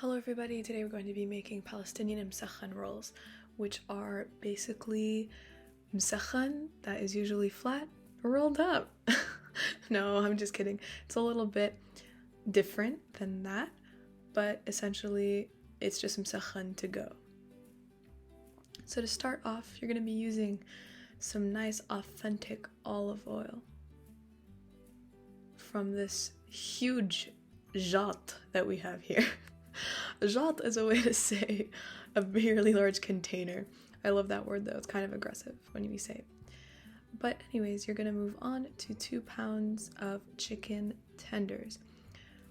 Hello everybody, today we're going to be making Palestinian Msakhan rolls, which are basically Msakhan that is usually flat, rolled up. No, I'm just kidding. It's a little bit different than that, but essentially it's just Msakhan to go. So to start off, you're going to be using some nice authentic olive oil from this huge jat that we have here. Jat is a way to say a really large container. I love that word though, it's kind of aggressive when you say it. But anyways, you're gonna move on to 2 pounds of chicken tenders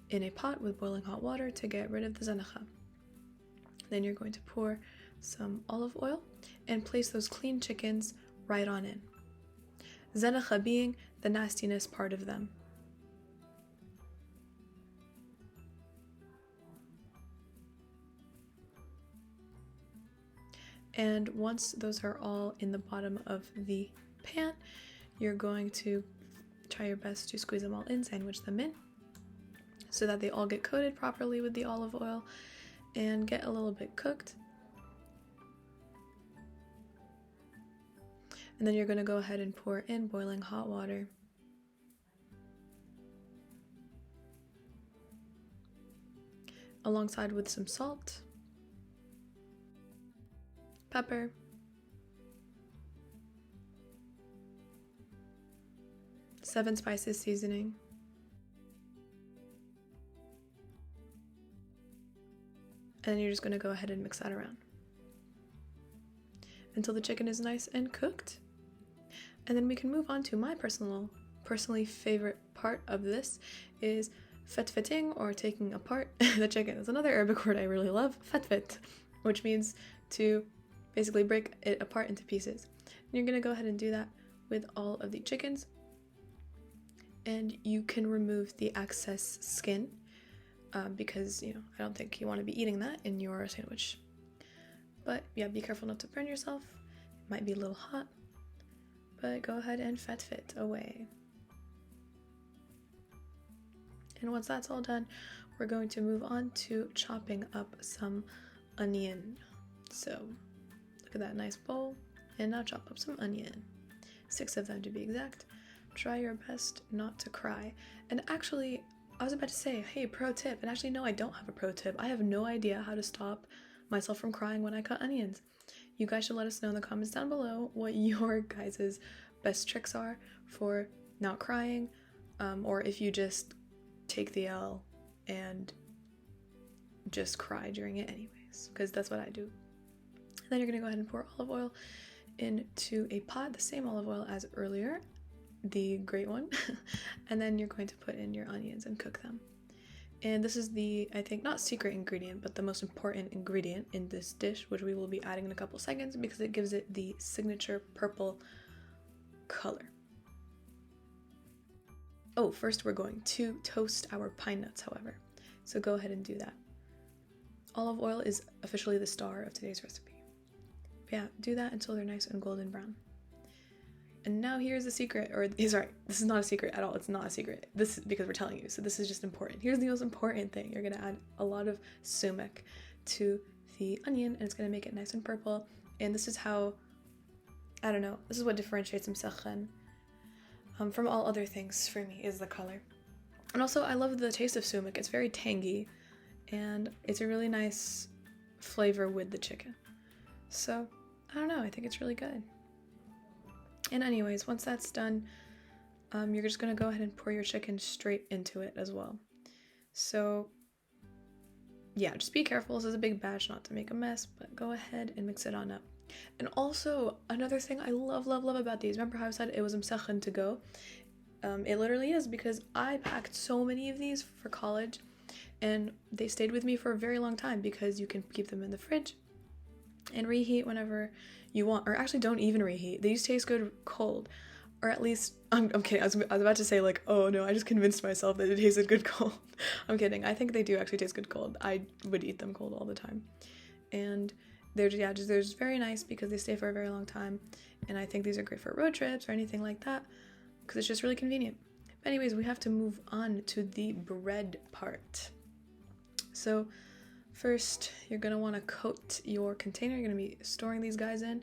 in a pot with boiling hot water to get rid of the zanakha. Then you're going to pour some olive oil and place those clean chickens right on in. Zanakha being the nastiness part of them. And once those are all in the bottom of the pan, you're going to try your best to squeeze them all in, sandwich them in, so that they all get coated properly with the olive oil and get a little bit cooked. And then you're going to go ahead and pour in boiling hot water. Alongside with some salt, pepper, seven spices seasoning, and then you're just going to go ahead and mix that around until the chicken is nice and cooked. And then we can move on to my personally favorite part of this is fetfeting, or taking apart the chicken. It's another Arabic word I really love, fetfet, which means to basically break it apart into pieces. And you're gonna go ahead and do that with all of the chickens, and you can remove the excess skin because I don't think you want to be eating that in your sandwich. But yeah, be careful not to burn yourself. It might be a little hot, but go ahead and fetfet away. And once that's all done, we're going to move on to chopping up some onion. So look at that nice bowl, and now chop up some onion. 6 of them to be exact. Try your best not to cry. And actually, I was about to say, hey, pro tip, and actually no, I don't have a pro tip. I have no idea how to stop myself from crying when I cut onions. You guys should let us know in the comments down below what your guys' best tricks are for not crying, or if you just take the L and just cry during it anyways, because that's what I do. And then you're gonna go ahead and pour olive oil into a pot, the same olive oil as earlier, the great one, and then you're going to put in your onions and cook them. And this is the, I think, not secret ingredient, but the most important ingredient in this dish, which we will be adding in a couple seconds because it gives it the signature purple color. Oh, first we're going to toast our pine nuts, however. So go ahead and do that. Olive oil is officially the star of today's recipe. But yeah, do that until they're nice and golden brown. And now here's a secret, or sorry, this is not a secret at all. It's not a secret. This is because we're telling you, so this is just important. Here's the most important thing. You're gonna add a lot of sumac to the onion, and it's gonna make it nice and purple. And this is how, I don't know, this is what differentiates Msakhan from all other things for me, is the color. And also, I love the taste of sumac. It's very tangy, and it's a really nice flavor with the chicken. So, I don't know, I think it's really good. And anyways, once that's done, you're just gonna go ahead and pour your chicken straight into it as well. So yeah, just be careful. This is a big batch, not to make a mess, but go ahead and mix it on up. And also, another thing I love about these, remember how I said it was Msakhan to go? It literally is, because I packed so many of these for college, and they stayed with me for a very long time because you can keep them in the fridge and reheat whenever you want, or actually don't even reheat. These taste good cold, or at least, I'm kidding, I was about to say like, oh no, I just convinced myself that it tasted good cold. I'm kidding, I think they do actually taste good cold. I would eat them cold all the time. And they're just very nice because they stay for a very long time, and I think these are great for road trips or anything like that, because it's just really convenient. But anyways, we have to move on to the bread part. So First, you're gonna want to coat your container you're gonna be storing these guys in,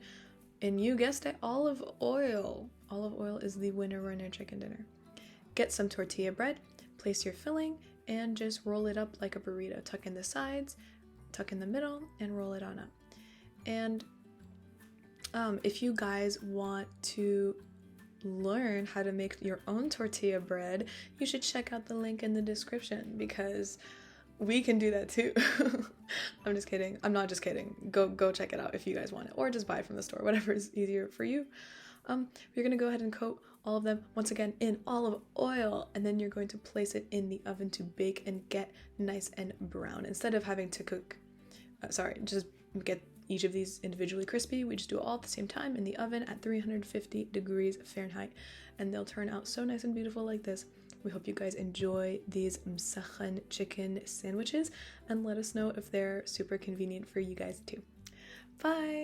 and you guessed it, olive oil. Olive oil is the winner in your chicken dinner. Get some tortilla bread, place your filling, and just roll it up like a burrito. Tuck in the sides, tuck in the middle, and roll it on up. And if you guys want to learn how to make your own tortilla bread, you should check out the link in the description, because we can do that too. I'm just kidding. I'm not just kidding. Go check it out if you guys want it, or just buy it from the store, whatever is easier for you. You're gonna go ahead and coat all of them once again in olive oil, and then you're going to place it in the oven to bake and get nice and brown. Instead of having to cook, just get each of these individually crispy, we just do it all at the same time in the oven at 350 degrees Fahrenheit, and they'll turn out so nice and beautiful like this. We hope you guys enjoy these Msakhan chicken sandwiches, and let us know if they're super convenient for you guys too. Bye!